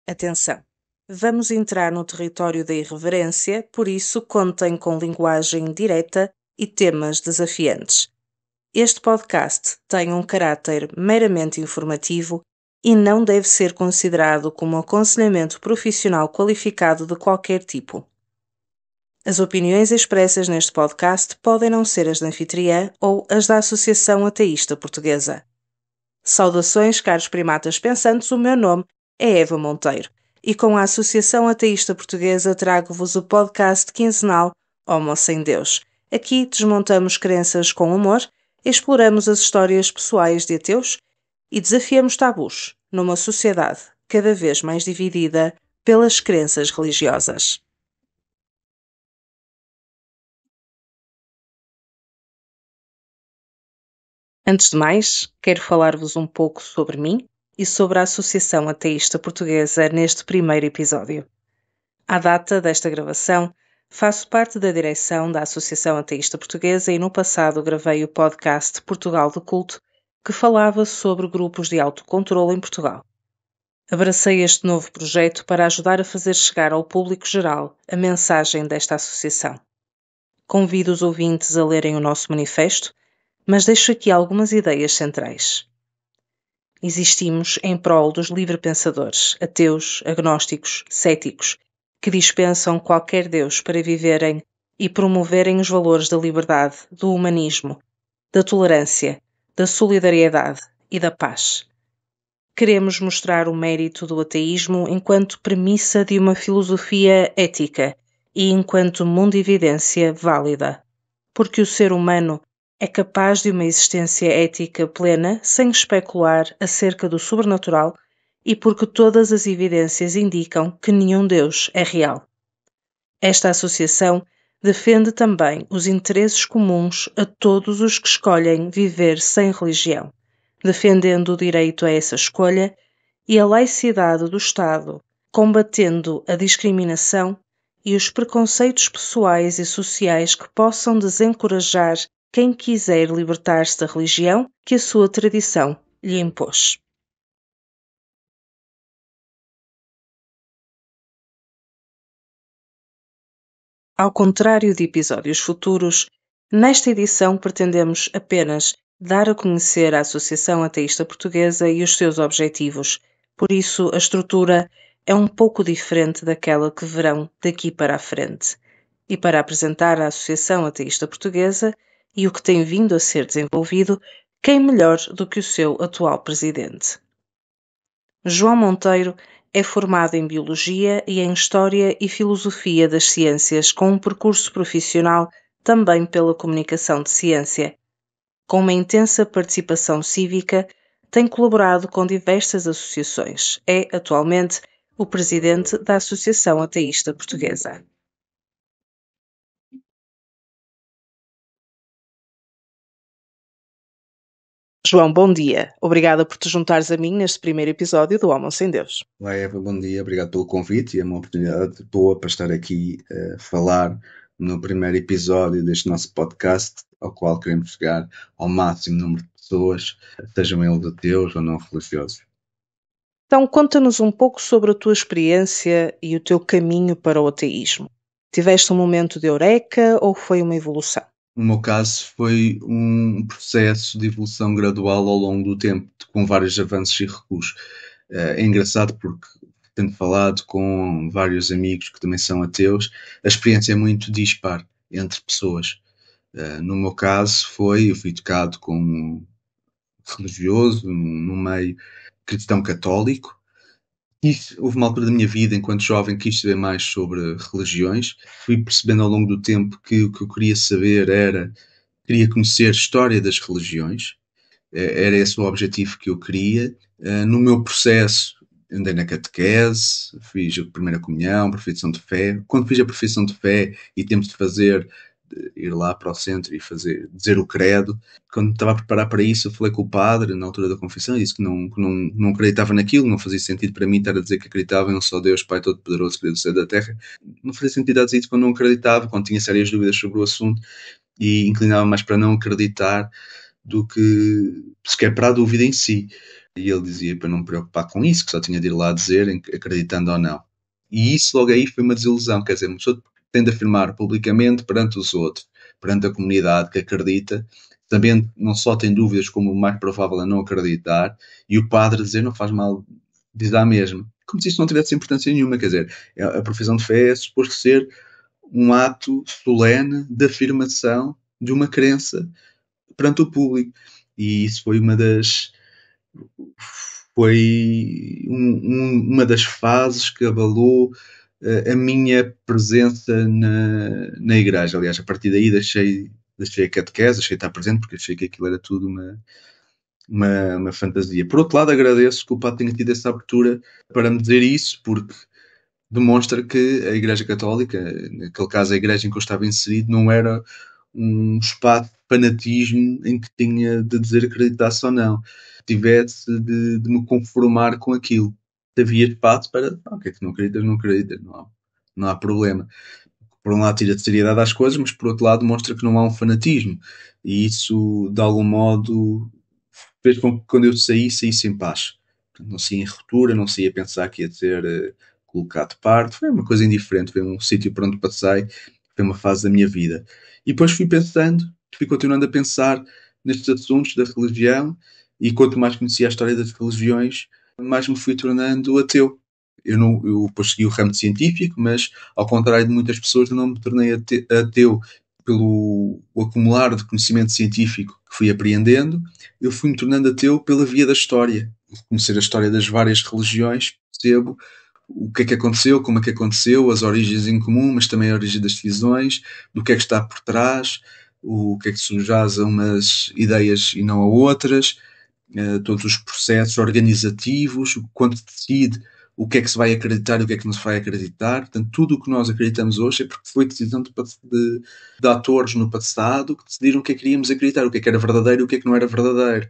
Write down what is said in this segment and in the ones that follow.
Atenção! Vamos entrar no território da irreverência, por isso contem com linguagem direta e temas desafiantes. Este podcast tem um caráter meramente informativo e não deve ser considerado como aconselhamento profissional qualificado de qualquer tipo. As opiniões expressas neste podcast podem não ser as da anfitriã ou as da Associação Ateísta Portuguesa. Saudações, caros primatas pensantes, o meu nome é Eva Monteiro e com a Associação Ateísta Portuguesa trago-vos o podcast quinzenal Homo Sem Deus. Aqui desmontamos crenças com humor, exploramos as histórias pessoais de ateus e desafiamos tabus numa sociedade cada vez mais dividida pelas crenças religiosas. Antes de mais, quero falar-vos um pouco sobre mim e sobre a Associação Ateísta Portuguesa neste primeiro episódio. À data desta gravação, faço parte da direção da Associação Ateísta Portuguesa e no passado gravei o podcast Portugal de Culto, que falava sobre grupos de autocontrole em Portugal. Abracei este novo projeto para ajudar a fazer chegar ao público geral a mensagem desta associação. Convido os ouvintes a lerem o nosso manifesto, mas deixo aqui algumas ideias centrais. Existimos em prol dos livre-pensadores, ateus, agnósticos, céticos, que dispensam qualquer Deus para viverem e promoverem os valores da liberdade, do humanismo, da tolerância, da solidariedade e da paz. Queremos mostrar o mérito do ateísmo enquanto premissa de uma filosofia ética e enquanto mundividência válida, porque o ser humano é capaz de uma existência ética plena sem especular acerca do sobrenatural e porque todas as evidências indicam que nenhum Deus é real. Esta associação defende também os interesses comuns a todos os que escolhem viver sem religião, defendendo o direito a essa escolha e a laicidade do Estado, combatendo a discriminação e os preconceitos pessoais e sociais que possam desencorajar quem quiser libertar-se da religião que a sua tradição lhe impôs. Ao contrário de episódios futuros, nesta edição pretendemos apenas dar a conhecer a Associação Ateísta Portuguesa e os seus objetivos, por isso a estrutura é um pouco diferente daquela que verão daqui para a frente. E para apresentar a Associação Ateísta Portuguesa e o que tem vindo a ser desenvolvido, quem melhor do que o seu atual presidente? João Monteiro é formado em Biologia e em História e Filosofia das Ciências, com um percurso profissional também pela comunicação de ciência. Com uma intensa participação cívica, tem colaborado com diversas associações. É, atualmente, o presidente da Associação Ateísta Portuguesa. João, bom dia. Obrigada por te juntares a mim neste primeiro episódio do Homo Sem Deus. Olá Eva, bom dia, obrigado pelo convite e é uma oportunidade boa para estar aqui a falar no primeiro episódio deste nosso podcast, ao qual queremos chegar ao máximo número de pessoas, sejam eles ateus ou não religiosos. Então, conta-nos um pouco sobre a tua experiência e o teu caminho para o ateísmo. Tiveste um momento de eureka ou foi uma evolução? No meu caso, foi um processo de evolução gradual ao longo do tempo, com vários avanços e recuos. É engraçado porque, tendo falado com vários amigos que também são ateus, a experiência é muito dispar entre pessoas. No meu caso, eu fui educado como religioso, num meio cristão católico. Houve uma altura da minha vida, enquanto jovem, quis saber mais sobre religiões. Fui percebendo ao longo do tempo que o que eu queria saber queria conhecer a história das religiões. Era esse o objetivo que eu queria. No meu processo, andei na catequese, fiz a primeira comunhão, profissão de fé. Quando fiz a profissão de fé e temos de ir lá para o centro e dizer o credo, quando me estava a preparar para isso, eu falei com o padre na altura da confissão e disse que não acreditava naquilo, não fazia sentido para mim estar a dizer que acreditava em um só Deus, Pai Todo-Poderoso, Criador do céu e da terra. Não fazia sentido a dizer isso quando não acreditava, quando tinha sérias dúvidas sobre o assunto e inclinava mais para não acreditar do que sequer para a dúvida em si. E ele dizia para não me preocupar com isso, que só tinha de ir lá dizer, acreditando ou não. E isso logo aí foi uma desilusão, quer dizer, uma pessoa tem de afirmar publicamente perante os outros, perante a comunidade que acredita, sabendo não só tem dúvidas como o mais provável é não acreditar, e o padre dizer não faz mal, diz a mesma. Como se isso não tivesse importância nenhuma, quer dizer, a profissão de fé é suposto ser um ato solene de afirmação de uma crença perante o público. E isso foi uma das fases que abalou a minha presença na igreja. Aliás, a partir daí deixei a catequese, deixei de estar presente, porque achei que aquilo era tudo uma fantasia. Por outro lado, agradeço que o Padre tenha tido essa abertura para me dizer isso, porque demonstra que a Igreja Católica, naquele caso a igreja em que eu estava inserido, não era um espaço de fanatismo em que tinha de dizer acreditasse ou não. Tivesse de me conformar com aquilo. Havia espaço para, o que é que não acreditas, não acreditas, não há problema. Por um lado tira de seriedade às coisas, mas por outro lado mostra que não há um fanatismo. E isso, de algum modo, fez com que quando eu saísse em paz. Não saía em ruptura, não saía a pensar que ia ser colocado de parte. Foi uma coisa indiferente, foi um sítio por onde passei, foi uma fase da minha vida. E depois fui continuando a pensar nestes assuntos da religião, e quanto mais conhecia a história das religiões, mais me fui tornando ateu. Eu depois segui o ramo de científico, mas ao contrário de muitas pessoas, eu não me tornei ateu pelo acumular de conhecimento científico que fui apreendendo. Eu fui-me tornando ateu pela via da história. Conhecer a história das várias religiões, percebo o que é que aconteceu, como é que aconteceu, as origens em comum, mas também a origem das divisões, do que é que está por trás, o que é que subjaz a umas ideias e não a outras, todos os processos organizativos, quando se decide o que é que se vai acreditar e o que é que não se vai acreditar. Portanto, tudo o que nós acreditamos hoje é porque foi decisão de atores no passado que decidiram o que é que queríamos acreditar, o que é que era verdadeiro e o que é que não era verdadeiro.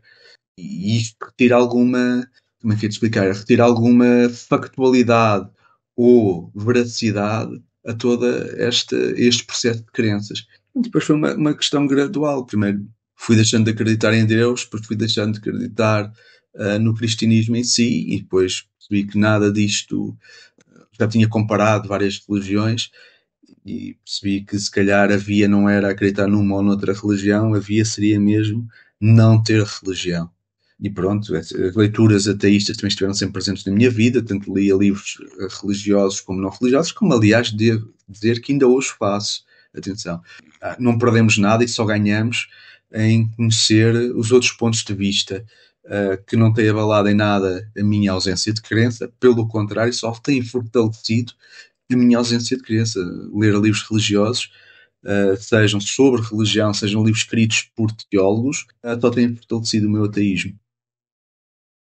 E isto retira alguma, como é que é de explicar? Retira alguma factualidade ou veracidade a este processo de crenças. E depois foi uma questão gradual. Primeiro fui deixando de acreditar em Deus, depois fui deixando de acreditar no cristianismo em si, e depois percebi que nada disto, já tinha comparado várias religiões e percebi que se calhar a via não era acreditar numa ou noutra religião, a via seria mesmo não ter religião. E pronto, as leituras ateístas também estiveram sempre presentes na minha vida, tanto lia livros religiosos como não religiosos, como aliás devo dizer que ainda hoje faço. Atenção, não perdemos nada e só ganhamos em conhecer os outros pontos de vista, que não tem abalado em nada a minha ausência de crença, pelo contrário, só tem fortalecido a minha ausência de crença. Ler livros religiosos, sejam sobre religião, sejam livros escritos por teólogos, só tem fortalecido o meu ateísmo.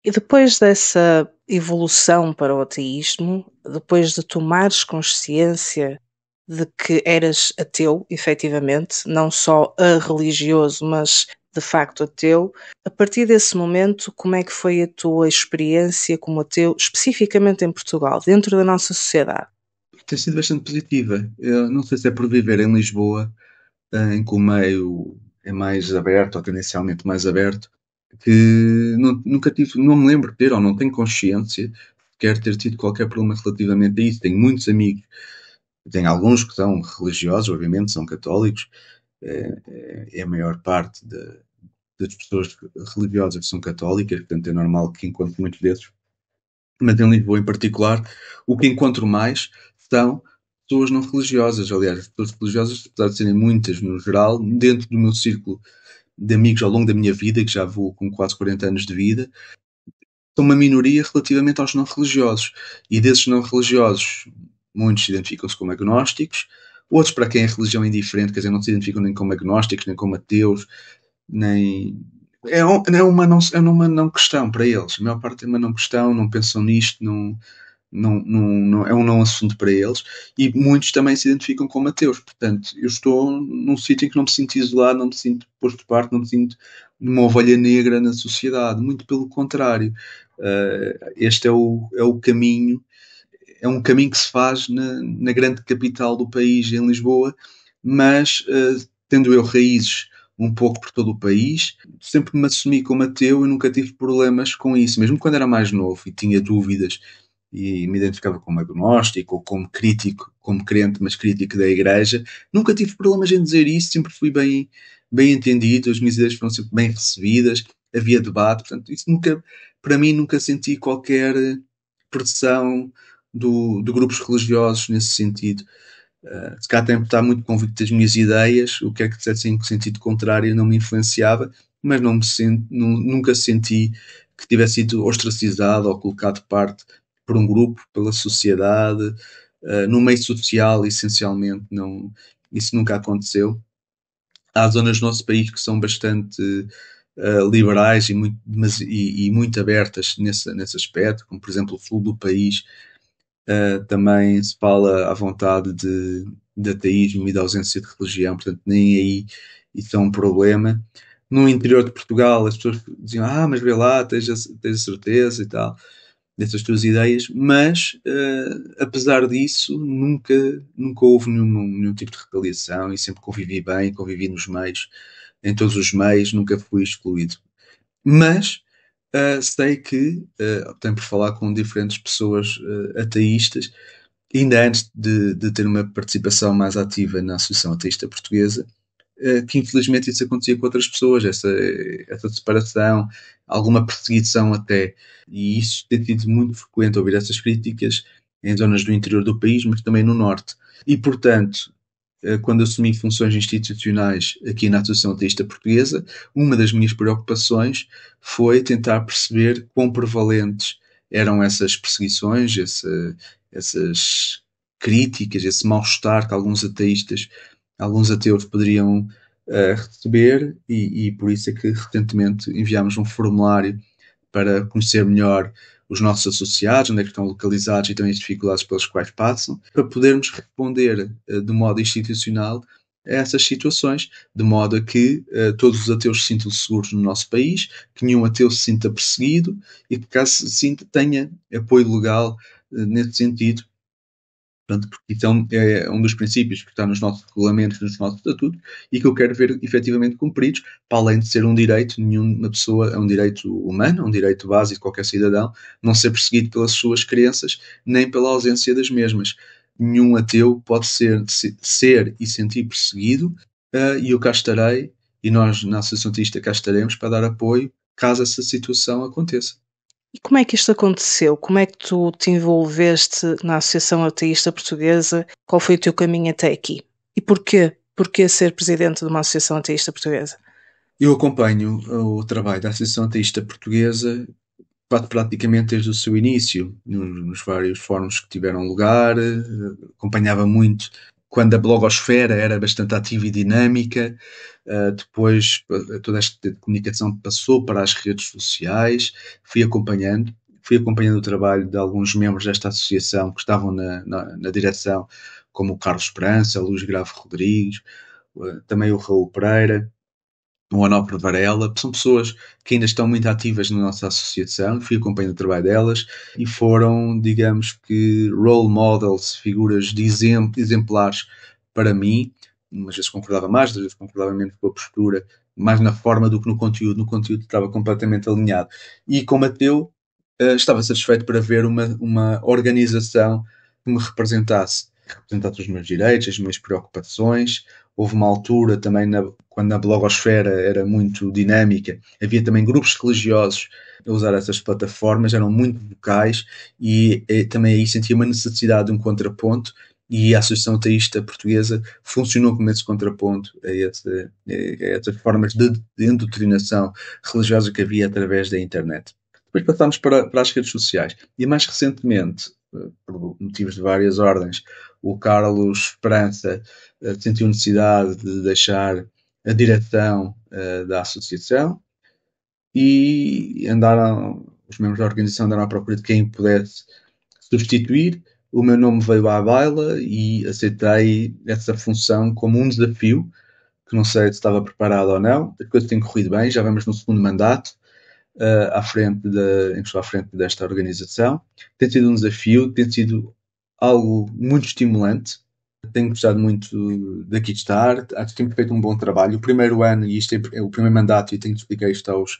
E depois dessa evolução para o ateísmo, depois de tomares consciência de que eras ateu, efetivamente, não só religioso, mas de facto ateu, a partir desse momento, como é que foi a tua experiência como ateu, especificamente em Portugal, dentro da nossa sociedade? Tem sido bastante positiva. Eu não sei se é por viver em Lisboa, em que o meio é mais aberto, ou tendencialmente mais aberto, que nunca tive, não me lembro de ter, ou não tenho consciência de quer ter tido qualquer problema relativamente a isso. Tenho muitos amigos, tenho alguns que são religiosos, obviamente, são católicos, é a maior parte das pessoas religiosas que são católicas, portanto é normal que encontre muitos desses. Mas em Lisboa em particular, o que encontro mais são pessoas não religiosas. Aliás, as pessoas religiosas, apesar de serem muitas no geral, dentro do meu círculo de amigos ao longo da minha vida, que já vou com quase 40 anos de vida, são uma minoria relativamente aos não religiosos. E desses não religiosos, muitos identificam-se como agnósticos, outros, para quem a religião é indiferente, quer dizer, não se identificam nem como agnósticos, nem como ateus, nem. É uma não questão para eles. A maior parte é uma não questão, não pensam nisto, é um não assunto para eles. E muitos também se identificam como ateus. Portanto, eu estou num sítio em que não me sinto isolado, não me sinto posto de parte, não me sinto uma ovelha negra na sociedade. Muito pelo contrário. Este é o caminho, é um caminho que se faz na grande capital do país, em Lisboa, mas tendo eu raízes um pouco por todo o país. Sempre me assumi como ateu e nunca tive problemas com isso, mesmo quando era mais novo e tinha dúvidas e me identificava como agnóstico ou como crítico, como crente, mas crítico da Igreja. Nunca tive problemas em dizer isso, sempre fui bem entendido, as minhas ideias foram sempre bem recebidas, havia debate, portanto, isso nunca, para mim, nunca senti qualquer pressão de grupos religiosos nesse sentido. Se calhar tempo está muito convicto das minhas ideias, o que é que dissesse em sentido contrário não me influenciava, mas nunca senti que tivesse sido ostracizado ou colocado de parte por um grupo, pela sociedade, no meio social, essencialmente, não, isso nunca aconteceu. Há zonas do nosso país que são bastante liberais e muito abertas nesse aspecto, como por exemplo o sul do país, também se fala à vontade de ateísmo e de ausência de religião, portanto, nem aí isso é um problema. No interior de Portugal, as pessoas diziam: mas vê lá, tens a certeza e tal, dessas tuas ideias, mas apesar disso, nunca houve nenhum tipo de retaliação e sempre convivi bem, convivi nos meios, em todos os meios, nunca fui excluído. Mas sei que tenho por falar com diferentes pessoas ateístas, ainda antes de ter uma participação mais ativa na Associação Ateísta Portuguesa, que infelizmente isso acontecia com outras pessoas, essa separação, alguma perseguição até. E isso tem sido muito frequente ouvir essas críticas em zonas do interior do país, mas também no norte. E, portanto, quando assumi funções institucionais aqui na Associação Ateísta Portuguesa, uma das minhas preocupações foi tentar perceber quão prevalentes eram essas perseguições, essas críticas, esse mal-estar que alguns ateus poderiam receber, e por isso é que recentemente enviámos um formulário para conhecer melhor os nossos associados, onde é que estão localizados e também as dificuldades pelas quais passam, para podermos responder de modo institucional a essas situações, de modo a que todos os ateus se sintam seguros no nosso país, que nenhum ateu se sinta perseguido e que, caso se sinta, tenha apoio legal nesse sentido. Portanto, porque então é um dos princípios que está nos nossos regulamentos, nos nossos estatutos, e que eu quero ver efetivamente cumpridos, para além de ser um direito, nenhuma pessoa é um direito humano, é um direito básico de qualquer cidadão, não ser perseguido pelas suas crenças, nem pela ausência das mesmas. Nenhum ateu pode ser e sentir perseguido, e eu cá estarei, e nós na Associação Ateísta cá estaremos para dar apoio caso essa situação aconteça. E como é que isto aconteceu? Como é que tu te envolveste na Associação Ateísta Portuguesa? Qual foi o teu caminho até aqui? E porquê? Porquê ser presidente de uma Associação Ateísta Portuguesa? Eu acompanho o trabalho da Associação Ateísta Portuguesa praticamente desde o seu início, nos vários fóruns que tiveram lugar, acompanhava muito quando a blogosfera era bastante ativa e dinâmica, depois toda esta comunicação passou para as redes sociais, fui acompanhando o trabalho de alguns membros desta associação que estavam na direção, como o Carlos Esperança, o Luís Grave Rodrigues, também o Raul Pereira, o Onofre Varela, são pessoas que ainda estão muito ativas na nossa associação, fui acompanhando o trabalho delas e foram, digamos que, role models, figuras de exemplares para mim. Umas vezes concordava mais, outras vezes concordava menos com a postura, mais na forma do que no conteúdo. No conteúdo estava completamente alinhado. E como ateu, estava satisfeito para ver uma organização que me representasse os meus direitos, as minhas preocupações. Houve uma altura também, quando a blogosfera era muito dinâmica, havia também grupos religiosos a usar essas plataformas, eram muito vocais e também aí sentia uma necessidade de um contraponto, e a Associação Ateísta Portuguesa funcionou como esse contraponto a essas formas de doutrinação religiosa que havia através da internet. Depois passámos para as redes sociais e mais recentemente, por motivos de várias ordens, o Carlos Esperança sentiu necessidade de deixar a direção da associação e os membros da organização andaram à procura de quem pudesse substituir. O meu nome veio à baila e aceitei essa função como um desafio, que não sei se estava preparado ou não. As coisas têm corrido bem, já vamos no segundo mandato, em que estou à frente desta organização. Tem sido um desafio, tem sido algo muito estimulante, Tenho gostado muito daqui de estar. Acho que temos feito um bom trabalho. O primeiro ano, e isto é o primeiro mandato, e tenho de explicar isto aos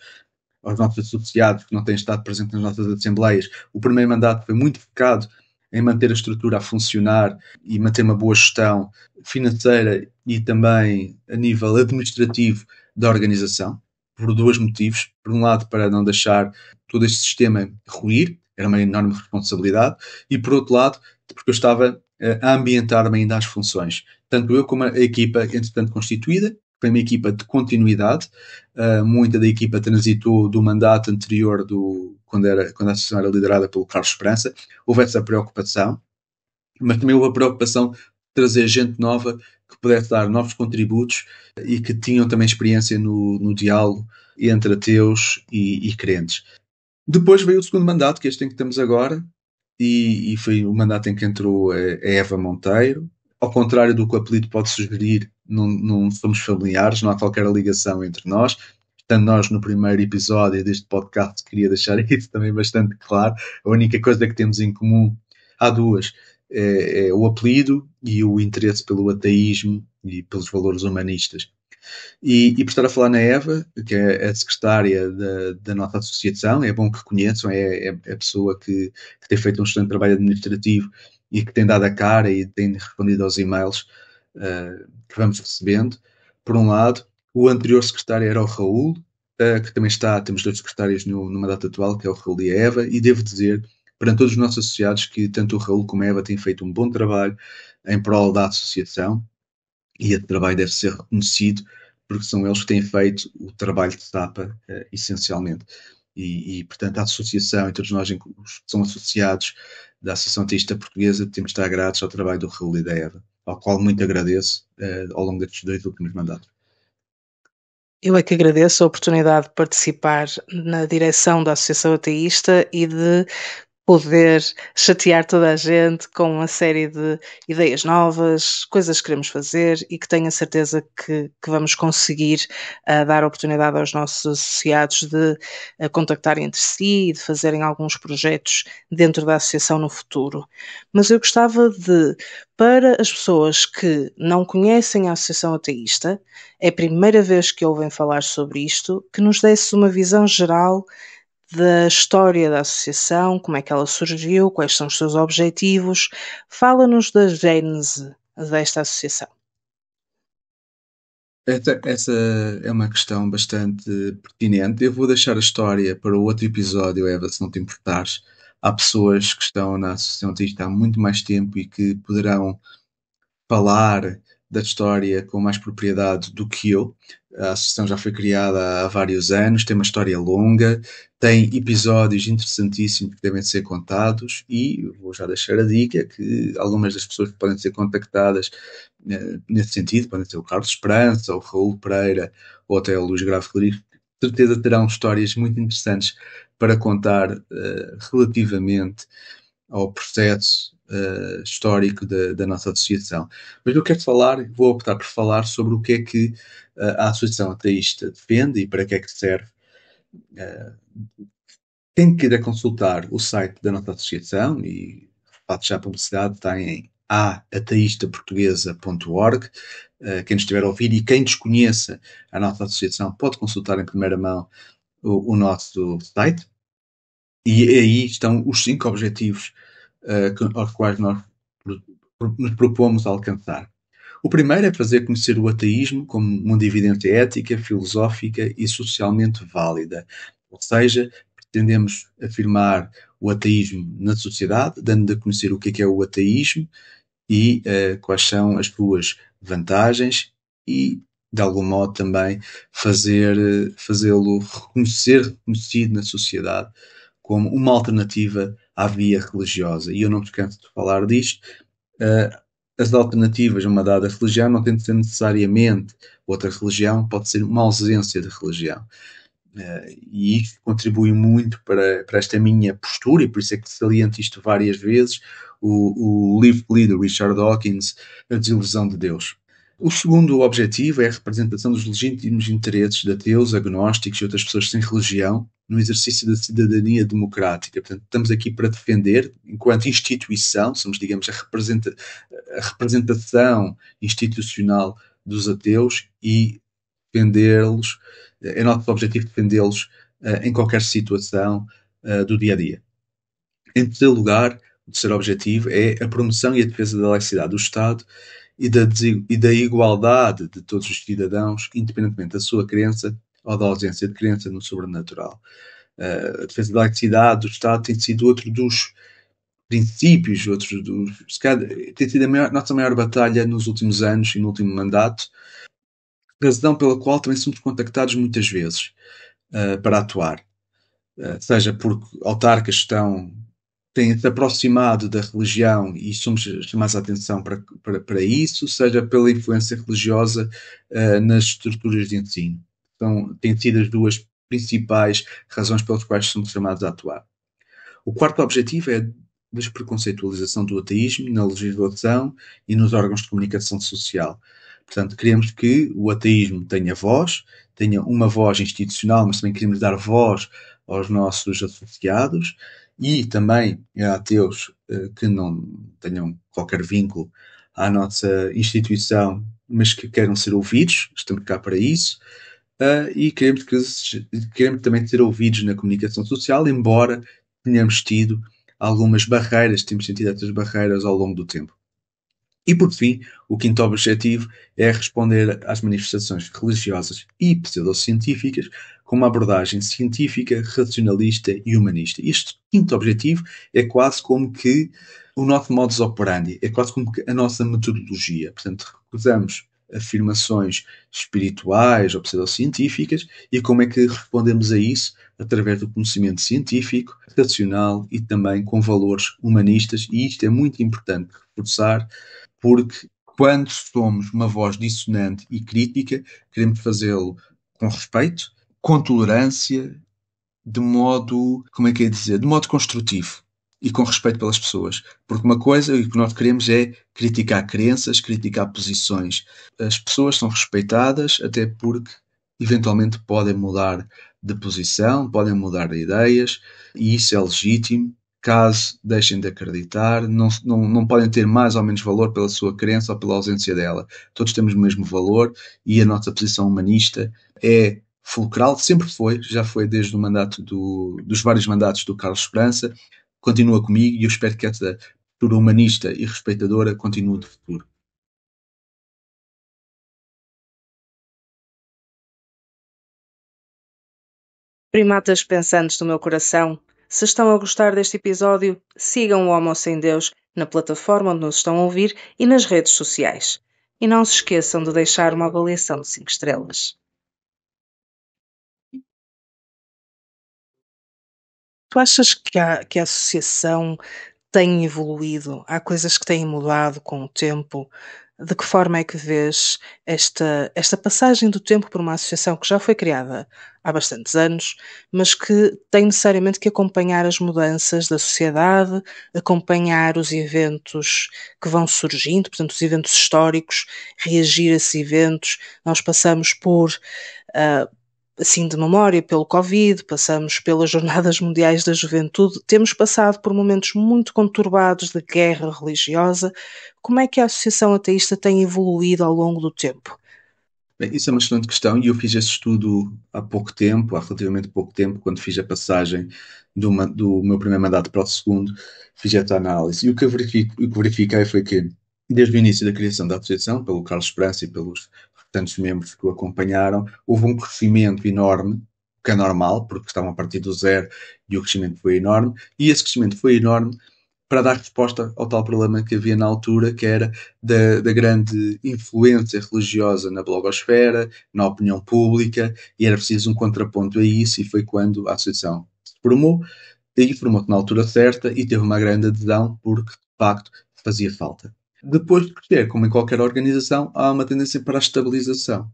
nossos associados que não têm estado presentes nas nossas assembleias. O primeiro mandato foi muito focado em manter a estrutura a funcionar e manter uma boa gestão financeira e também a nível administrativo da organização, por dois motivos. Por um lado, para não deixar todo este sistema ruir, era uma enorme responsabilidade, e por outro lado, porque eu estava a ambientar-me ainda às funções. Tanto eu como a equipa, entretanto constituída, foi uma equipa de continuidade. Muita da equipa transitou do mandato anterior, quando a associação era liderada pelo Carlos Esperança. Houve essa preocupação, mas também houve a preocupação de trazer gente nova que pudesse dar novos contributos e que tinham também experiência no diálogo entre ateus e crentes. Depois veio o segundo mandato, que é este em que estamos agora, e foi o mandato em que entrou a Eva Monteiro. Ao contrário do que o apelido pode sugerir, não somos familiares, não há qualquer ligação entre nós. Estando nós no primeiro episódio deste podcast, queria deixar isso também bastante claro. A única coisa que temos em comum, há duas, é o apelido e o interesse pelo ateísmo e pelos valores humanistas. E por estar a falar na Eva, que é a secretária da nossa associação, é bom que conheçam, é a pessoa que tem feito um excelente trabalho administrativo e que tem dado a cara e tem respondido aos e-mails que vamos recebendo. Por um lado, o anterior secretário era o Raul, que também temos dois secretários no mandato atual, que é o Raul e a Eva, e devo dizer, perante todos os nossos associados, que tanto o Raul como a Eva têm feito um bom trabalho em prol da associação, e esse trabalho deve ser reconhecido, porque são eles que têm feito o trabalho de tapa, essencialmente. Portanto, a associação e todos nós que são associados da Associação Ateísta Portuguesa temos de estar gratos ao trabalho do Raul e da Eva, ao qual muito agradeço ao longo destes 2 últimos mandatos. Eu é que agradeço a oportunidade de participar na direção da Associação Ateísta e de poder chatear toda a gente com uma série de ideias novas, coisas que queremos fazer e que tenho a certeza que vamos conseguir dar oportunidade aos nossos associados de contactarem entre si e de fazerem alguns projetos dentro da associação no futuro. Mas eu gostava de, para as pessoas que não conhecem a Associação Ateísta, é a primeira vez que ouvem falar sobre isto, que nos desse uma visão geral da história da associação, como é que ela surgiu, quais são os seus objetivos. Fala-nos da gênese desta associação. Essa é uma questão bastante pertinente. Eu vou deixar a história para o outro episódio, Eva, se não te importares. Há pessoas que estão na Associação Ateísta há muito mais tempo e que poderão falar da história com mais propriedade do que eu. A associação já foi criada há vários anos, tem uma história longa, tem episódios interessantíssimos que devem ser contados e vou já deixar a dica que algumas das pessoas que podem ser contactadas nesse sentido, podem ser o Carlos Esperança, o Raul Pereira ou até o Luís Grave Rodrigues, de certeza terão histórias muito interessantes para contar relativamente ao processo histórico da nossa associação. Mas eu quero falar, vou optar por falar sobre o que é que a Associação Ateísta defende e para que é que serve. Quem quiser consultar o site da nossa associação, e faço já a publicidade, está em aateistaportuguesa.org. Quem estiver a ouvir e quem desconheça a nossa associação pode consultar em primeira mão o nosso site. E aí estão os 5 objetivos aos quais nós nos propomos alcançar. O primeiro é fazer conhecer o ateísmo como uma evidência ética, filosófica e socialmente válida. Ou seja, pretendemos afirmar o ateísmo na sociedade, dando a conhecer o que é o ateísmo e quais são as suas vantagens e, de algum modo, também fazê-lo reconhecido na sociedade como uma alternativa à via religiosa. E eu não me canso de falar disto. As alternativas a uma dada religião não têm de ser necessariamente outra religião, pode ser uma ausência de religião. E isto contribui muito para esta minha postura, e por isso é que saliento isto várias vezes, o livro que li do Richard Dawkins, A Desilusão de Deus. O segundo objetivo é a representação dos legítimos interesses de ateus, agnósticos e outras pessoas sem religião no exercício da cidadania democrática. Portanto, estamos aqui para defender, enquanto instituição, somos, digamos, a representação institucional dos ateus e defendê-los, é nosso objetivo defendê-los em qualquer situação do dia a dia. Em terceiro lugar, o terceiro objetivo é a promoção e a defesa da laicidade do Estado e da igualdade de todos os cidadãos, independentemente da sua crença ou da ausência de crença no sobrenatural. A defesa da laicidade do Estado tem sido outro dos princípios, tem sido a nossa maior batalha nos últimos anos e no último mandato, razão pela qual também somos contactados muitas vezes para atuar. Seja porque autarcas têm-se aproximado da religião e somos chamados a atenção para isso, seja pela influência religiosa nas estruturas de ensino. Então, têm sido as duas principais razões pelas quais somos chamados a atuar. O quarto objetivo é a despreconceitualização do ateísmo na legislação e nos órgãos de comunicação social. Portanto, queremos que o ateísmo tenha uma voz institucional, mas também queremos dar voz aos nossos associados e também a ateus que não tenham qualquer vínculo à nossa instituição, mas que queiram ser ouvidos. Estamos cá para isso. E queremos também ser ouvidos na comunicação social, embora tenhamos tido algumas barreiras, temos sentido essas barreiras ao longo do tempo. E, por fim, o quinto objetivo é responder às manifestações religiosas e pseudocientíficas com uma abordagem científica, racionalista e humanista. Este quinto objetivo é quase como que o nosso modus operandi, é quase como que a nossa metodologia. Portanto, recusamos afirmações espirituais ou pseudocientíficas e como é que respondemos a isso? Através do conhecimento científico, racional e também com valores humanistas, e isto é muito importante reforçar, porque quando somos uma voz dissonante e crítica, queremos fazê-lo com respeito, com tolerância, de modo, como é que é dizer, de modo construtivo e com respeito pelas pessoas. Porque uma coisa, o que nós queremos é criticar crenças, criticar posições. As pessoas são respeitadas até porque eventualmente podem mudar de posição, podem mudar de ideias, e isso é legítimo. Caso deixem de acreditar, não podem ter mais ou menos valor pela sua crença ou pela ausência dela. Todos temos o mesmo valor e a nossa posição humanista é fulcral, sempre foi, já foi desde o mandato dos vários mandatos do Carlos Esperança, continua comigo e eu espero que essa postura humanista e respeitadora continue de futuro. Primatas pensantes do meu coração, se estão a gostar deste episódio, sigam o Homo Sem Deus na plataforma onde nos estão a ouvir e nas redes sociais. E não se esqueçam de deixar uma avaliação de 5 estrelas. Tu achas que a associação tem evoluído? Há coisas que têm mudado com o tempo? De que forma é que vês esta passagem do tempo por uma associação que já foi criada há bastantes anos, mas que tem necessariamente que acompanhar as mudanças da sociedade, acompanhar os eventos que vão surgindo, portanto, os eventos históricos, reagir a esses eventos. Nós passamos por, assim de memória, pelo Covid, passamos pelas Jornadas Mundiais da Juventude, temos passado por momentos muito conturbados de guerra religiosa. Como é que a Associação Ateísta tem evoluído ao longo do tempo? Bem, isso é uma excelente questão e eu fiz esse estudo há relativamente pouco tempo, quando fiz a passagem do meu primeiro mandato para o segundo, fiz essa análise. E o que verifiquei foi que, desde o início da criação da associação, pelo Carlos Esperança e pelos restantes membros que o acompanharam, houve um crescimento enorme, que é normal, porque estavam a partir do zero e o crescimento foi enorme, e esse crescimento foi enorme para dar resposta ao tal problema que havia na altura, que era da grande influência religiosa na blogosfera, na opinião pública, e era preciso um contraponto a isso, e foi quando a associação se formou, e formou-se na altura certa, e teve uma grande adesão, porque, de facto, fazia falta. Depois de crescer, como em qualquer organização, há uma tendência para a estabilização.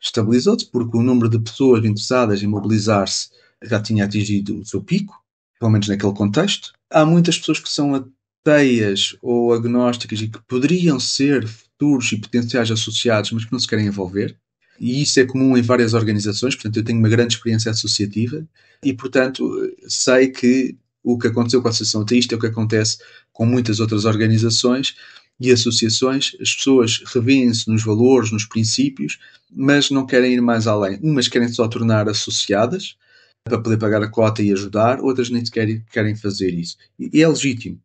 Estabilizou-se porque o número de pessoas interessadas em mobilizar-se já tinha atingido o seu pico, pelo menos naquele contexto. Há muitas pessoas que são ateias ou agnósticas e que poderiam ser futuros e potenciais associados, mas que não se querem envolver. E isso é comum em várias organizações, portanto eu tenho uma grande experiência associativa e, portanto, sei que o que aconteceu com a Associação Ateísta é o que acontece com muitas outras organizações e associações. As pessoas revêem-se nos valores, nos princípios, mas não querem ir mais além. Umas querem só tornar associadas para poder pagar a cota e ajudar, outras nem sequer querem fazer isso. E é legítimo,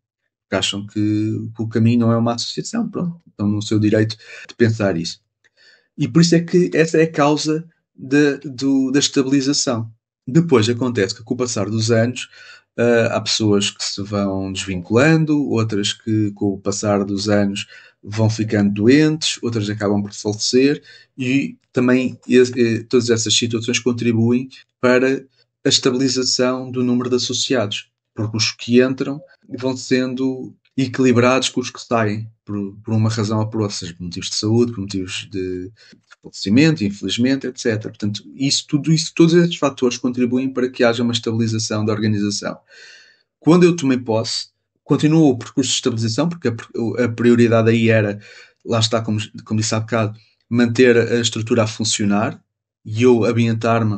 porque acham que o caminho não é uma associação, pronto, estão no seu direito de pensar isso. E por isso é que essa é a causa da estabilização. Depois acontece que, com o passar dos anos, há pessoas que se vão desvinculando, outras que, com o passar dos anos, vão ficando doentes, outras acabam por falecer, e também todas essas situações contribuem para a estabilização do número de associados, porque os que entram vão sendo equilibrados com os que saem, por uma razão ou por outra, seja por motivos de saúde, por motivos de falecimento, infelizmente, etc. Portanto, todos esses fatores contribuem para que haja uma estabilização da organização. Quando eu tomei posse, continuou o percurso de estabilização, porque a prioridade aí era, lá está, como disse há bocado, manter a estrutura a funcionar e eu ambientar-me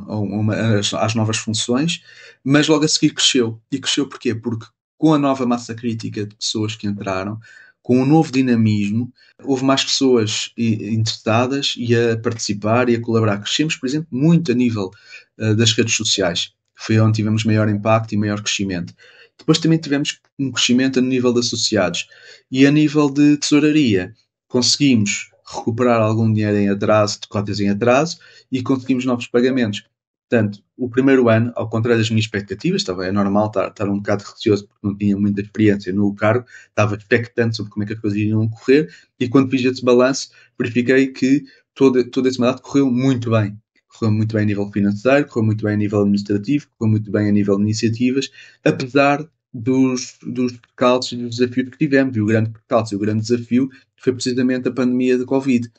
às novas funções, mas logo a seguir cresceu. E cresceu porquê? Porque com a nova massa crítica de pessoas que entraram, com um novo dinamismo, houve mais pessoas interessadas e a participar e a colaborar. Crescemos, por exemplo, muito a nível das redes sociais. Foi onde tivemos maior impacto e maior crescimento. Depois também tivemos um crescimento a nível de associados. E a nível de tesouraria, conseguimos recuperar algum dinheiro em atraso, de cotas em atraso, e conseguimos novos pagamentos. Portanto, o primeiro ano, ao contrário das minhas expectativas, é normal estar um bocado receoso porque não tinha muita experiência no cargo, estava expectante sobre como é que as coisas iriam correr, e quando fiz esse balanço, verifiquei que todo esse mandato correu muito bem. Correu muito bem a nível financeiro, correu muito bem a nível administrativo, correu muito bem a nível de iniciativas, apesar dos percalços e dos desafios que tivemos. E o grande percalço e o grande desafio foi precisamente a pandemia de Covid.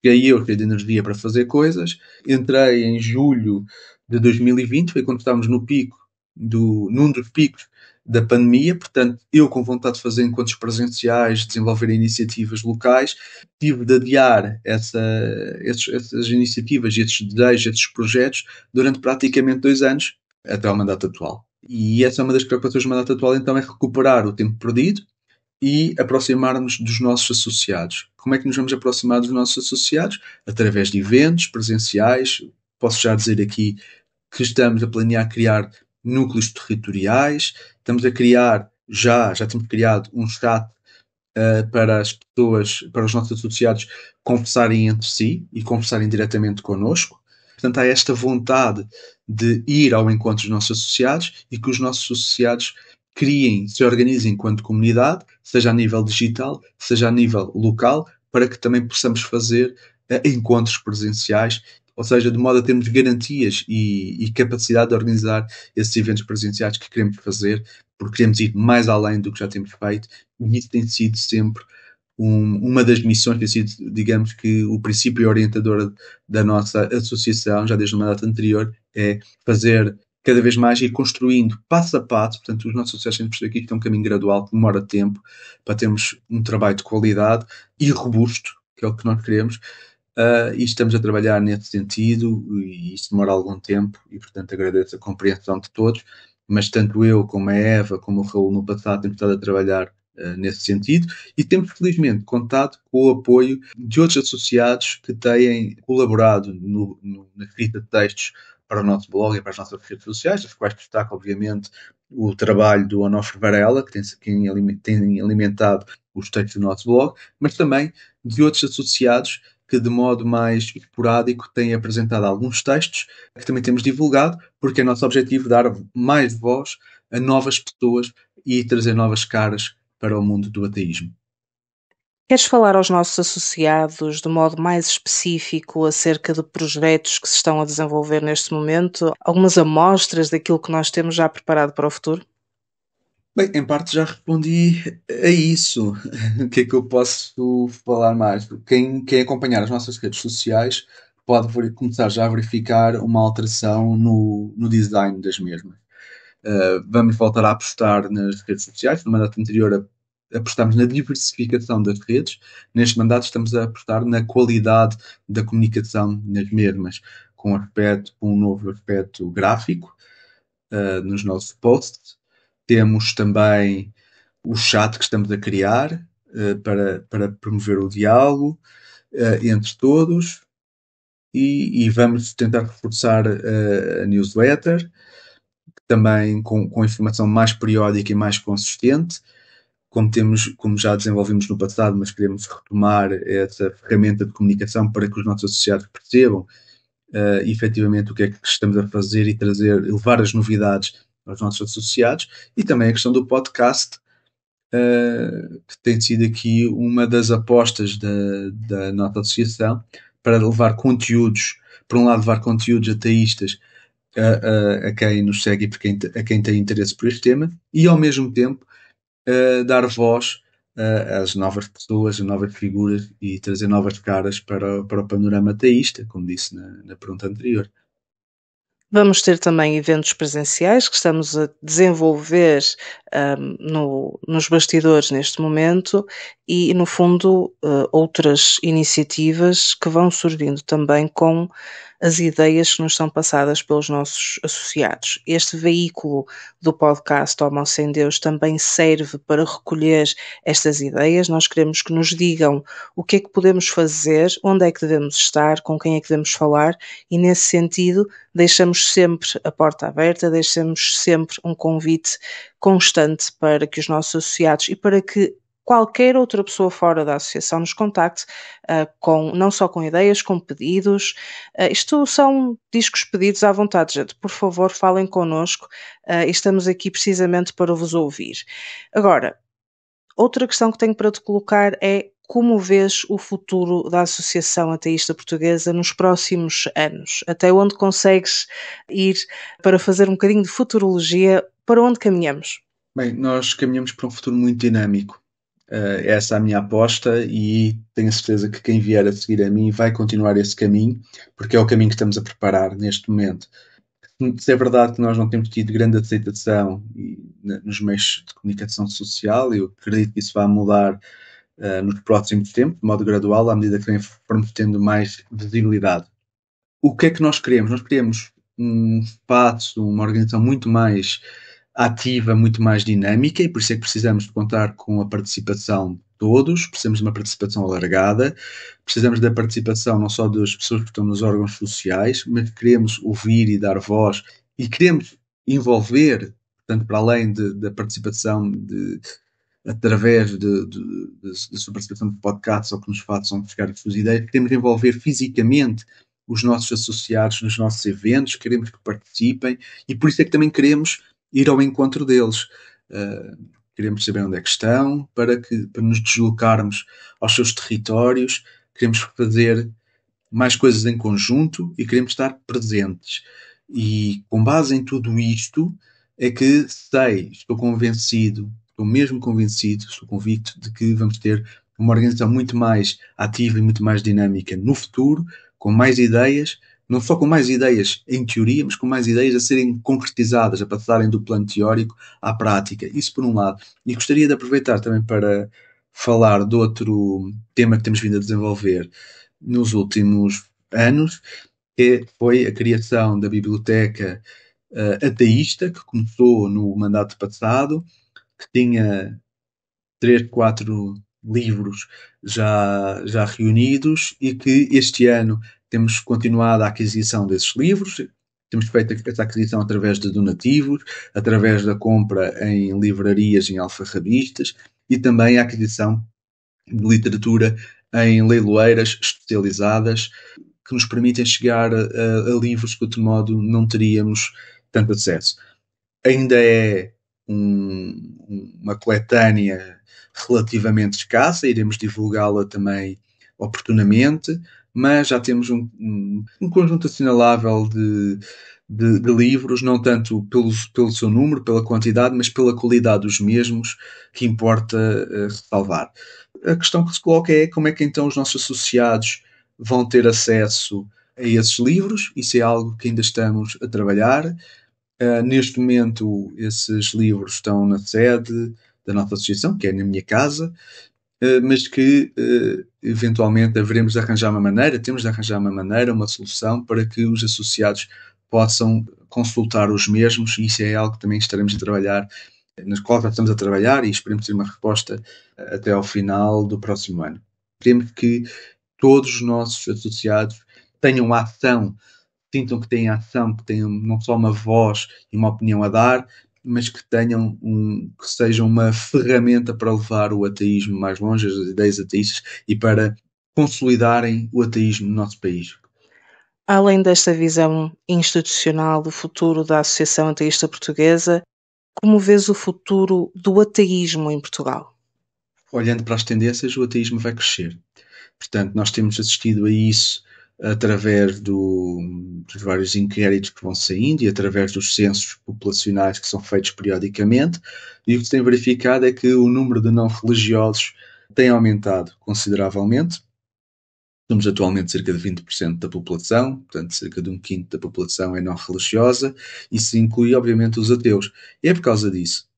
Cheguei eu cheio de energia para fazer coisas. Entrei em julho de 2020, foi quando estávamos num dos picos da pandemia, portanto, eu com vontade de fazer encontros presenciais, desenvolver iniciativas locais, tive de adiar essas iniciativas, esses desejos, esses projetos, durante praticamente 2 anos, até ao mandato atual. E essa é uma das preocupações do mandato atual, então, é recuperar o tempo perdido e aproximar-nos dos nossos associados. Como é que nos vamos aproximar dos nossos associados? Através de eventos presenciais. Posso já dizer aqui que estamos a planear criar núcleos territoriais, estamos a criar, já temos criado um chat para as pessoas, para os nossos associados conversarem entre si e conversarem diretamente connosco. Portanto, há esta vontade de ir ao encontro dos nossos associados e que os nossos associados se organizem enquanto comunidade, seja a nível digital, seja a nível local, para que também possamos fazer encontros presenciais, ou seja, de modo a termos garantias e capacidade de organizar esses eventos presenciais que queremos fazer, porque queremos ir mais além do que já temos feito, e isso tem sido sempre uma das missões, tem sido, digamos que, o princípio orientador da nossa associação, já desde o mandato anterior, é fazer cada vez mais ir construindo passo a passo. Portanto, os nossos associados têm de perceber que isto é um caminho gradual que demora tempo para termos um trabalho de qualidade e robusto, que é o que nós queremos. E estamos a trabalhar nesse sentido, e isso demora algum tempo, e portanto agradeço a compreensão de todos, mas tanto eu como a Eva, como o Raul no passado, temos estado a trabalhar nesse sentido, e temos felizmente contado com o apoio de outros associados que têm colaborado na escrita de textos para o nosso blog e para as nossas redes sociais, das quais destaco obviamente o trabalho do Onofre Varela, que tem alimentado os textos do nosso blog, mas também de outros associados que de modo mais esporádico têm apresentado alguns textos que também temos divulgado, porque é nosso objetivo dar mais voz a novas pessoas e trazer novas caras para o mundo do ateísmo. Queres falar aos nossos associados de modo mais específico acerca de projetos que se estão a desenvolver neste momento? Algumas amostras daquilo que nós temos já preparado para o futuro? Bem, em parte já respondi a isso. O que é que eu posso falar mais? Quem acompanhar as nossas redes sociais pode começar já a verificar uma alteração no design das mesmas. Vamos voltar a apostar nas redes sociais. No mandato anterior apostamos na diversificação das redes. Neste mandato estamos a apostar na qualidade da comunicação nas mesmas, com um novo aspecto gráfico nos nossos posts. Temos também o chat que estamos a criar para promover o diálogo entre todos e vamos tentar reforçar a newsletter, também com informação mais periódica e mais consistente, como já desenvolvimos no passado, mas queremos retomar essa ferramenta de comunicação para que os nossos associados percebam efetivamente o que é que estamos a fazer e levar as novidades aos nossos associados. E também a questão do podcast, que tem sido aqui uma das apostas da nossa associação para levar conteúdos, por um lado levar conteúdos ateístas a quem nos segue e a quem tem interesse por este tema, e ao mesmo tempo dar voz às novas pessoas, às novas figuras e trazer novas caras para o panorama ateísta, como disse na pergunta anterior. Vamos ter também eventos presenciais que estamos a desenvolver nos bastidores neste momento e, no fundo, outras iniciativas que vão surgindo também com as ideias que nos são passadas pelos nossos associados. Este veículo do podcast Homo Sem Deus também serve para recolher estas ideias. Nós queremos que nos digam o que é que podemos fazer, onde é que devemos estar, com quem é que devemos falar e, nesse sentido, deixamos sempre a porta aberta, deixamos sempre um convite constante para que os nossos associados e para que qualquer outra pessoa fora da associação nos contacte não só com ideias, com pedidos. Isto são discos pedidos à vontade, gente. Por favor, falem connosco. Estamos aqui precisamente para vos ouvir. Agora, outra questão que tenho para te colocar é como vês o futuro da Associação Ateísta Portuguesa nos próximos anos? Até onde consegues ir para fazer um bocadinho de futurologia? Para onde caminhamos? Bem, nós caminhamos para um futuro muito dinâmico. Essa é a minha aposta e tenho a certeza que quem vier a seguir a mim vai continuar esse caminho, porque é o caminho que estamos a preparar neste momento. Se é verdade que nós não temos tido grande aceitação nos meios de comunicação social, eu acredito que isso vai mudar nos próximos tempos, de modo gradual, à medida que formos tendo mais visibilidade. O que é que nós queremos? Nós queremos um espaço, uma organização muito mais ativa, muito mais dinâmica, e por isso é que precisamos de contar com a participação de todos, precisamos de uma participação alargada, precisamos da participação não só das pessoas que estão nos órgãos sociais, mas queremos ouvir e dar voz, e queremos envolver, portanto, para além da participação através da sua participação de podcasts ou que nos façam chegar as suas ideias, queremos envolver fisicamente os nossos associados nos nossos eventos, queremos que participem, e por isso é que também queremos ir ao encontro deles. Queremos saber onde é que estão, para nos deslocarmos aos seus territórios, queremos fazer mais coisas em conjunto e queremos estar presentes. E com base em tudo isto é que estou convencido, estou mesmo convencido, estou convicto de que vamos ter uma organização muito mais ativa e muito mais dinâmica no futuro, com mais ideias, não só com mais ideias em teoria, mas com mais ideias a serem concretizadas, a passarem do plano teórico à prática. Isso por um lado. E gostaria de aproveitar também para falar de outro tema que temos vindo a desenvolver nos últimos anos, que foi a criação da biblioteca ateísta, que começou no mandato passado, que tinha 3, 4 livros já reunidos e que este ano temos continuado a aquisição desses livros. Temos feito essa aquisição através de donativos, através da compra em livrarias, em alfarrabistas e também a aquisição de literatura em leiloeiras especializadas que nos permitem chegar a livros que de outro modo não teríamos tanto acesso. Ainda é uma coletânea relativamente escassa, iremos divulgá-la também oportunamente, mas já temos um conjunto assinalável de livros, não tanto pelo seu número, pela quantidade, mas pela qualidade dos mesmos, que importa ressalvar. A questão que se coloca é como é que então os nossos associados vão ter acesso a esses livros. Isso é algo que ainda estamos a trabalhar. Neste momento, esses livros estão na sede da nossa associação, que é na minha casa, mas que eventualmente haveremos de arranjar uma maneira, temos de arranjar uma maneira, uma solução para que os associados possam consultar os mesmos, e isso é algo que também estaremos a trabalhar, nas qual já estamos a trabalhar, e esperemos ter uma resposta até ao final do próximo ano. Queremos que todos os nossos associados tenham ação, sintam que têm ação, que tenham não só uma voz e uma opinião a dar, mas que tenham que sejam uma ferramenta para levar o ateísmo mais longe, as ideias ateístas, e para consolidarem o ateísmo no nosso país. Além desta visão institucional do futuro da Associação Ateísta Portuguesa, como vês o futuro do ateísmo em Portugal? Olhando para as tendências, o ateísmo vai crescer. Portanto, nós temos assistido a isso através dos vários inquéritos que vão saindo e através dos censos populacionais que são feitos periodicamente, e o que se tem verificado é que o número de não religiosos tem aumentado consideravelmente. Temos atualmente cerca de 20% da população, portanto cerca de um quinto da população é não religiosa, e se inclui obviamente os ateus. E é por causa disso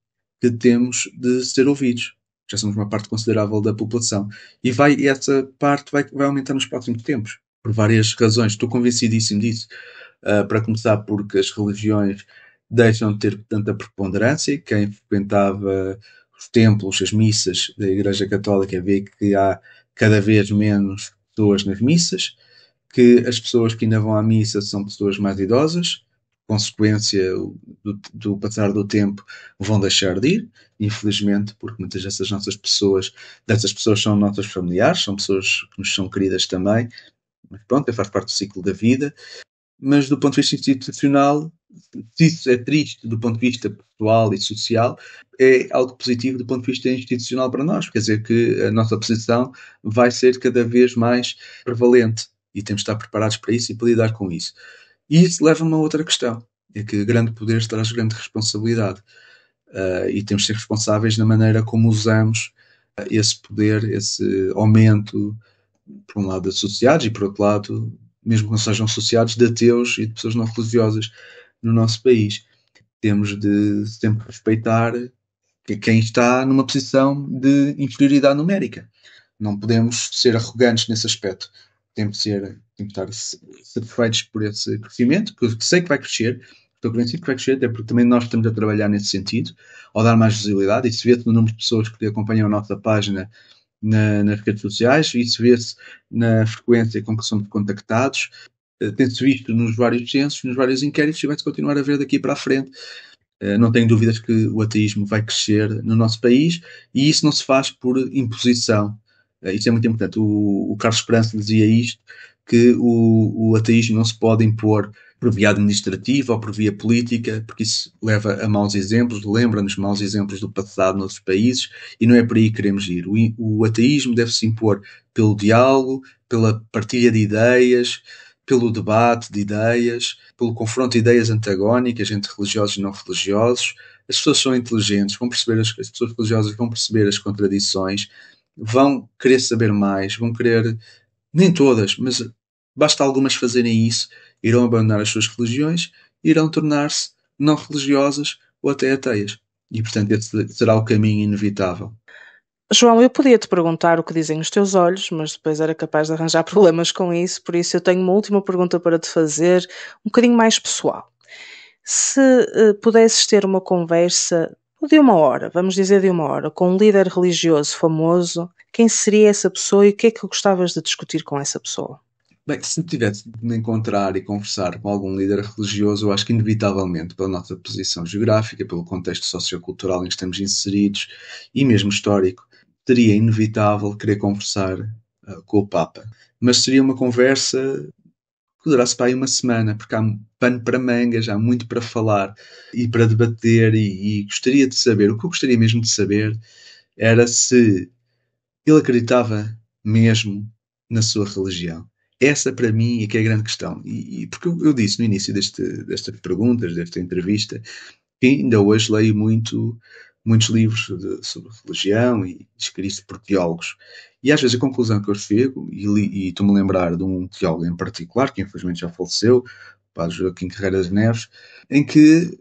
que temos de ser ouvidos. Já somos uma parte considerável da população. E essa parte vai aumentar nos próximos tempos, por várias razões. Estou convencidíssimo disso. Para começar, porque as religiões deixam de ter tanta preponderância. Quem frequentava os templos, as missas da Igreja Católica, vê que há cada vez menos pessoas nas missas, que as pessoas que ainda vão à missa são pessoas mais idosas, consequência do passar do tempo, vão deixar de ir, infelizmente, porque muitas dessas pessoas são nossas familiares, são pessoas que nos são queridas também, mas pronto, faz parte do ciclo da vida. Mas do ponto de vista institucional, se isso é triste do ponto de vista pessoal e social, é algo positivo do ponto de vista institucional para nós. Quer dizer que a nossa posição vai ser cada vez mais prevalente e temos de estar preparados para isso e para lidar com isso. E isso leva-me a outra questão, é que grande poder traz grande responsabilidade. E temos de ser responsáveis na maneira como usamos esse poder, esse aumento, por um lado, associados e, por outro lado, mesmo que não sejam associados, de ateus e de pessoas não religiosas no nosso país. Temos de sempre respeitar quem está numa posição de inferioridade numérica. Não podemos ser arrogantes nesse aspecto. Temos de estar satisfeitos por esse crescimento, que eu sei que vai crescer, estou convencido que vai crescer, até porque também nós estamos a trabalhar nesse sentido, ao dar mais visibilidade, e se vê-se no número de pessoas que acompanham a nossa página nas redes sociais, isso vê-se na frequência com que somos contactados, tem-se visto nos vários censos, nos vários inquéritos, e vai-se continuar a ver daqui para a frente. Não tenho dúvidas que o ateísmo vai crescer no nosso país, e isso não se faz por imposição. Isso é muito importante. O Carlos Esperança dizia isto, que o ateísmo não se pode impor por via administrativa ou por via política, porque isso leva a maus exemplos, lembra-nos maus exemplos do passado noutros países, e não é por aí que queremos ir. O ateísmo deve-se impor pelo diálogo, pela partilha de ideias, pelo debate de ideias, pelo confronto de ideias antagónicas entre religiosos e não religiosos. As pessoas são inteligentes, as pessoas religiosas vão perceber as contradições, vão querer saber mais, vão querer, nem todas, mas basta algumas fazerem isso, irão abandonar as suas religiões, irão tornar-se não religiosas ou até ateias. E, portanto, esse será o caminho inevitável. João, eu podia te perguntar o que dizem os teus olhos, mas depois era capaz de arranjar problemas com isso, por isso eu tenho uma última pergunta para te fazer, um bocadinho mais pessoal. Se pudesses ter uma conversa de uma hora, vamos dizer de uma hora, com um líder religioso famoso, quem seria essa pessoa e o que é que gostavas de discutir com essa pessoa? Bem, se tivesse de me encontrar e conversar com algum líder religioso, eu acho que inevitavelmente, pela nossa posição geográfica, pelo contexto sociocultural em que estamos inseridos e mesmo histórico, seria inevitável querer conversar com o Papa. Mas seria uma conversa que durasse para aí uma semana, porque há pano para mangas, há muito para falar e para debater, e gostaria de saber, o que eu gostaria mesmo de saber era se ele acreditava mesmo na sua religião. Essa, para mim, é que é a grande questão. E porque eu disse no início destas perguntas, desta entrevista, que ainda hoje leio muitos livros sobre religião e escritos por teólogos. E às vezes a conclusão que eu chego, e estou-me a lembrar de um teólogo em particular, que infelizmente já faleceu, o padre Joaquim Carreiras Neves, em que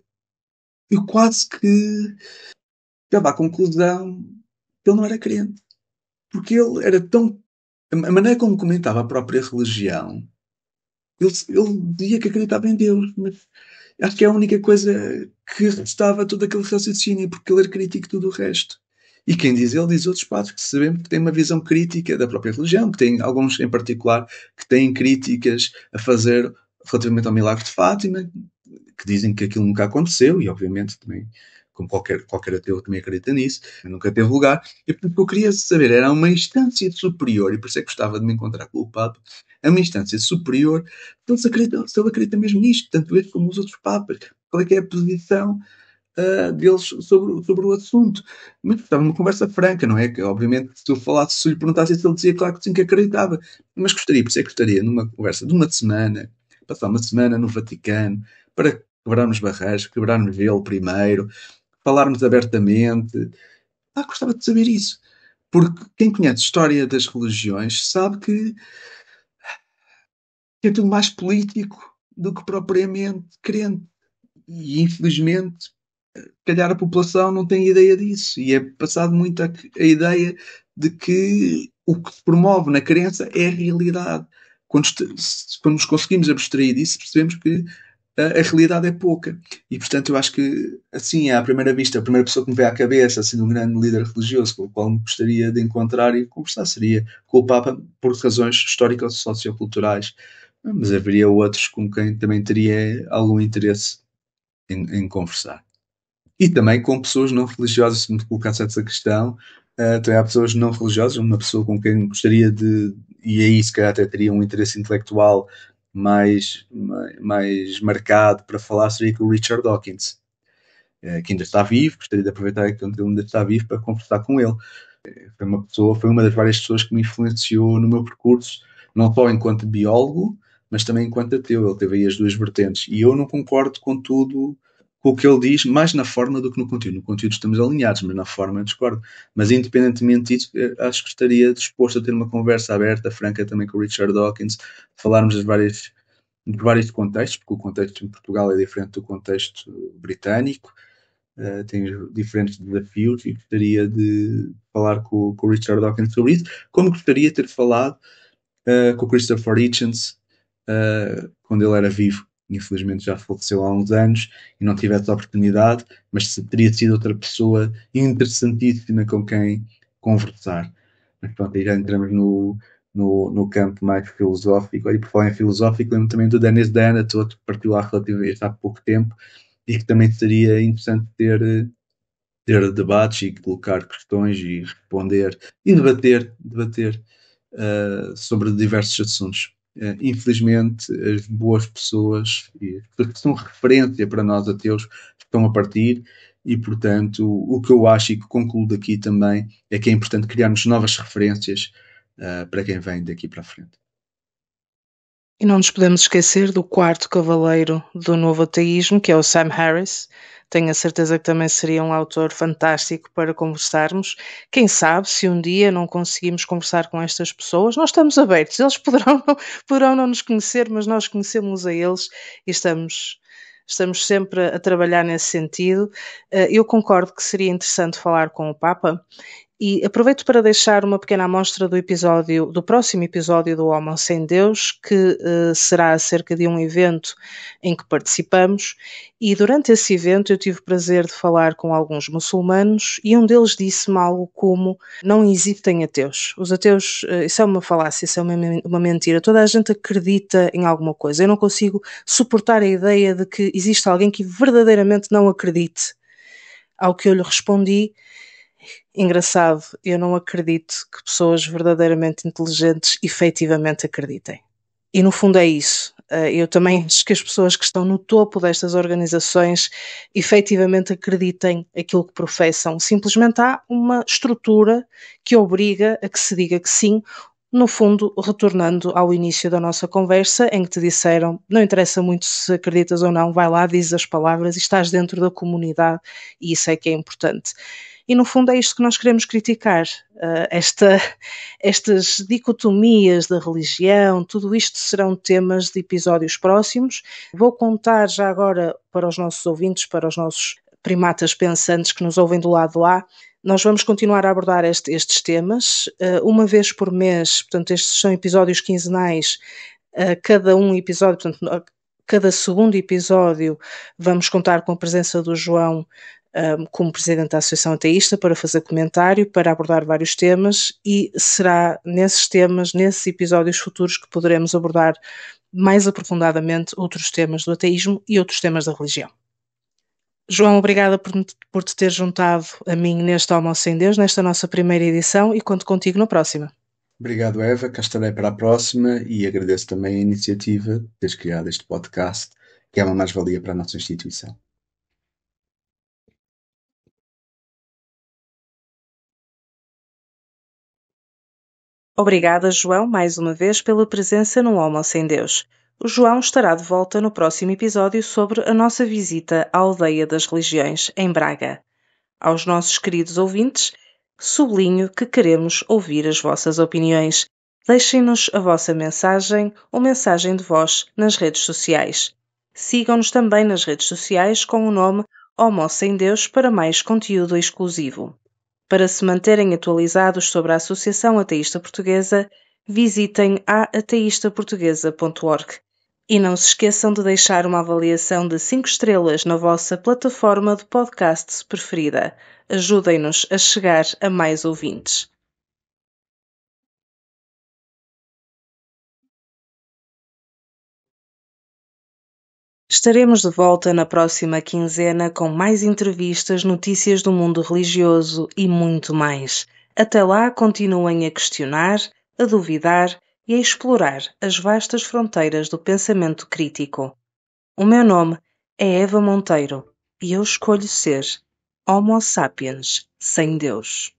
eu quase que chegava à conclusão que ele não era crente. Porque ele era tão... A maneira como comentava a própria religião, ele dizia que acreditava em Deus, mas acho que é a única coisa que restava todo aquele raciocínio, porque ele era crítico de tudo o resto. E quem diz ele, diz outros padres que sabemos que têm uma visão crítica da própria religião, que tem alguns em particular que têm críticas a fazer relativamente ao milagre de Fátima, que dizem que aquilo nunca aconteceu, e obviamente também, como qualquer ateu também acredita nisso, nunca teve lugar. E portanto, o que eu queria saber era uma instância superior, e por isso é que gostava de me encontrar com o Papa, é uma instância superior, então se ele acredita mesmo nisto, tanto ele como os outros Papas, qual é que é a posição deles sobre o assunto. Mas estava numa conversa franca, não é? Que, obviamente, se lhe perguntasse se ele dizia claro que sim, que acreditava. Mas gostaria, por isso é que gostaria, numa conversa de uma semana, passar uma semana no Vaticano, para quebrarmos barreiras, quebrarmos gelo primeiro, falarmos abertamente. Gostava de saber isso. Porque quem conhece a história das religiões sabe que é tudo mais político do que propriamente crente. E infelizmente, calhar a população não tem ideia disso. E é passado muito a ideia de que o que se promove na crença é a realidade. Quando nos conseguimos abstrair disso, percebemos que a realidade é pouca. E, portanto, eu acho que, assim, à primeira vista, a primeira pessoa que me vem à cabeça, assim, de um grande líder religioso com o qual me gostaria de encontrar e conversar seria com o Papa, por razões históricas e socioculturais. Mas haveria outros com quem também teria algum interesse em conversar. E também com pessoas não religiosas, se me colocasse essa questão, também há pessoas não religiosas, uma pessoa com quem gostaria de, e aí se calhar até teria um interesse intelectual mais marcado para falar, seria com o Richard Dawkins, que ainda está vivo, gostaria de aproveitar que ele ainda está vivo para conversar com ele. Foi uma das várias pessoas que me influenciou no meu percurso, não só enquanto biólogo, mas também enquanto ateu. Ele teve aí as duas vertentes. E eu não concordo com tudo com o que ele diz, mais na forma do que no conteúdo. No conteúdo estamos alinhados, mas na forma discordo. Mas independentemente disso, acho que estaria disposto a ter uma conversa aberta, franca também com o Richard Dawkins, falarmos de vários contextos, porque o contexto em Portugal é diferente do contexto britânico, tem diferentes desafios e gostaria de falar com o Richard Dawkins sobre isso, como gostaria de ter falado com o Christopher Hitchens quando ele era vivo. Infelizmente já faleceu há uns anos e não tive essa oportunidade, mas teria sido outra pessoa interessantíssima com quem conversar. Mas pronto, aí já entramos no campo mais filosófico. E por falar em filosófico, lembro também do Dennis Danatot, que partiu lá relativamente há pouco tempo, e que também seria interessante ter debates e colocar questões e responder e debater sobre diversos assuntos. Infelizmente, as boas pessoas e as pessoas que são referência para nós ateus estão a partir e, portanto, o que eu acho e que concluo daqui também é que é importante criarmos novas referências para quem vem daqui para a frente. E não nos podemos esquecer do quarto cavaleiro do novo ateísmo, que é o Sam Harris. Tenho a certeza que também seria um autor fantástico para conversarmos. Quem sabe, se um dia não conseguimos conversar com estas pessoas, nós estamos abertos. Eles poderão não nos conhecer, mas nós conhecemos a eles e estamos sempre a trabalhar nesse sentido. Eu concordo que seria interessante falar com o Papa. E aproveito para deixar uma pequena amostra do próximo episódio do Homem Sem Deus, que será acerca de um evento em que participamos, e durante esse evento eu tive o prazer de falar com alguns muçulmanos e um deles disse-me algo como: não existem ateus. Os ateus, isso é uma falácia, isso é uma mentira. Toda a gente acredita em alguma coisa. Eu não consigo suportar a ideia de que existe alguém que verdadeiramente não acredite. Ao que eu lhe respondi: engraçado, eu não acredito que pessoas verdadeiramente inteligentes efetivamente acreditem. E no fundo é isso. Eu também acho que as pessoas que estão no topo destas organizações efetivamente acreditem aquilo que professam. Simplesmente há uma estrutura que obriga a que se diga que sim. No fundo, retornando ao início da nossa conversa, em que te disseram, não interessa muito se acreditas ou não, vai lá, dizes as palavras e estás dentro da comunidade, e isso é que é importante. E no fundo é isto que nós queremos criticar, estas dicotomias da religião, tudo isto serão temas de episódios próximos. Vou contar já agora para os nossos ouvintes, para os nossos primatas pensantes que nos ouvem do lado lá. Nós vamos continuar a abordar estes temas, uma vez por mês, portanto, estes são episódios quinzenais, cada um episódio, portanto, cada segundo episódio vamos contar com a presença do João como presidente da Associação Ateísta para fazer comentário, para abordar vários temas, e será nesses temas, nesses episódios futuros, que poderemos abordar mais aprofundadamente outros temas do ateísmo e outros temas da religião. João, obrigada por te ter juntado a mim neste Almoço Sem Deus, nesta nossa primeira edição, e conto contigo na próxima. Obrigado, Eva. Cá estarei para a próxima e agradeço também a iniciativa de teres criado este podcast, que é uma mais-valia para a nossa instituição. Obrigada, João, mais uma vez pela presença no Almoço Sem Deus. O João estará de volta no próximo episódio sobre a nossa visita à Aldeia das Religiões, em Braga. Aos nossos queridos ouvintes, sublinho que queremos ouvir as vossas opiniões. Deixem-nos a vossa mensagem ou mensagem de voz nas redes sociais. Sigam-nos também nas redes sociais com o nome Almoço Sem Deus para mais conteúdo exclusivo. Para se manterem atualizados sobre a Associação Ateísta Portuguesa, visitem aateistaportuguesa.org. E não se esqueçam de deixar uma avaliação de 5 estrelas na vossa plataforma de podcasts preferida. Ajudem-nos a chegar a mais ouvintes. Estaremos de volta na próxima quinzena com mais entrevistas, notícias do mundo religioso e muito mais. Até lá, continuem a questionar, a duvidar e a explorar as vastas fronteiras do pensamento crítico. O meu nome é Eva Monteiro e eu escolho ser Homo sapiens sem Deus.